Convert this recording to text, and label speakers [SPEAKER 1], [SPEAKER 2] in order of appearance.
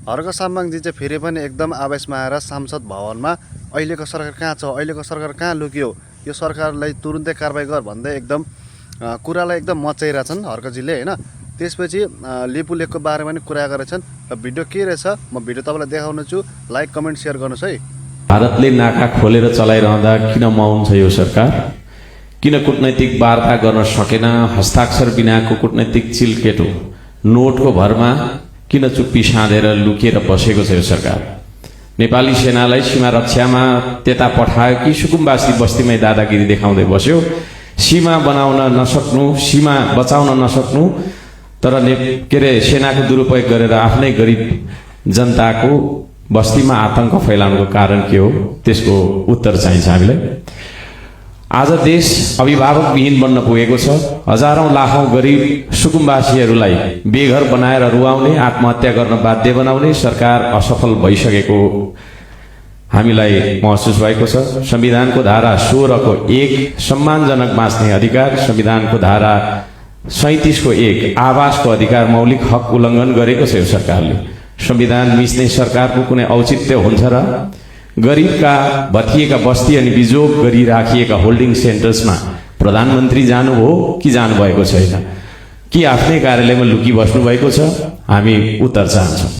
[SPEAKER 1] हर्क साम्माङजी चाहिँ फेरि पनि एकदम आवेशमा आएर सांसद भवनमा अहिलेको सरकार कहाँ छ, अहिलेको सरकार कहाँ लुक्यो, यो सरकारलाई तुरुन्तै कारबाही गर भन्दै एकदम कुरालाई एकदम मचाइरहेछन् हर्कजीले होइन। त्यसपछि लिपुलेखको बारेमा पनि कुरा गरेछन् र भिडियो के रहेछ म भिडियो तपाईँलाई देखाउन छु। लाइक कमेन्ट सेयर गर्नुहोस् है।
[SPEAKER 2] भारतले नाका खोलेर चलाइरहँदा किन मौन छ यो सरकार? किन कूटनैतिक वार्ता गर्न सकेन? हस्ताक्षर बिनाको कूटनैतिक चिलकेटो नोटको भरमा किन चुप्पी साँधेर लुकेर बसेको छ यो सरकार? नेपाली सेनालाई सीमा रक्षामा त्यता पठायो कि सुकुम्बासी बस्तीमै दादागिरी देखाउँदै बस्यो? सीमा बनाउन नसक्नु, सीमा बचाउन नसक्नु, तर के अरे सेनाको दुरुपयोग गरेर आफ्नै गरिब जनताको बस्तीमा आतंक फैलाउनुको कारण के हो? त्यसको उत्तर चाहिन्छ हामीलाई। आज देश अभिभावकविहीन बन्न पुगेको छ। हजारौं लाखौं गरिब सुकुम्बासीहरूलाई बेघर बनाएर रुवाउने, आत्महत्या गर्न बाध्य बनाउने सरकार असफल भइसकेको हामीलाई महसुस भएको छ। संविधानको धारा 16 को 1 सम्मानजनक बाँच्ने अधिकार, संविधानको धारा 37 को 1 आवासको अधिकार मौलिक हक उल्लङ्घन गरेको छ यो सरकारले। संविधान मिच्ने सरकारको कुनै औचित्य हुन्छ र? गरिबका भत्किएका बस्ती अनि बिजोग गरी राखिएका होल्डिङ सेन्टर्समा प्रधानमन्त्री जानुभयो कि जानुभएको छैन? कि आफ्नै कार्यालयमा लुकी बस्नु भएको छ? हामी उत्तर चाहन्छौँ।